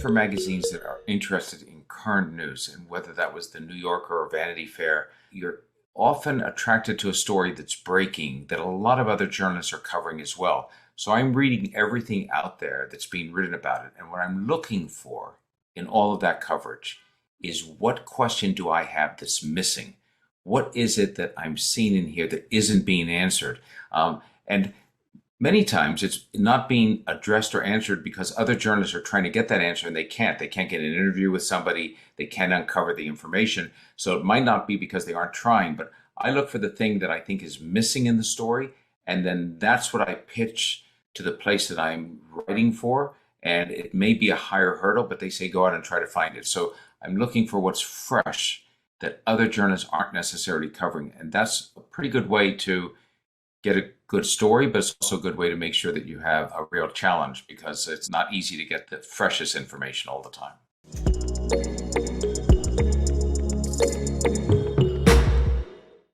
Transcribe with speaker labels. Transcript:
Speaker 1: for magazines that are interested in current news, and whether that was the New Yorker or Vanity Fair, you're often attracted to a story that's breaking that a lot of other journalists are covering as well. So I'm reading everything out there that's being written about it. And what I'm looking for in all of that coverage is, what question do I have that's missing? What is it that I'm seeing in here that isn't being answered? And many times it's not being addressed or answered because other journalists are trying to get that answer and they can't. They can't get an interview with somebody. They can't uncover the information. So it might not be because they aren't trying, but I look for the thing that I think is missing in the story. And then that's what I pitch to the place that I'm writing for. And it may be a higher hurdle, but they say go out and try to find it. So I'm looking for what's fresh that other journalists aren't necessarily covering. And that's a pretty good way to get a good story, but it's also a good way to make sure that you have a real challenge, because it's not easy to get the freshest information all the time.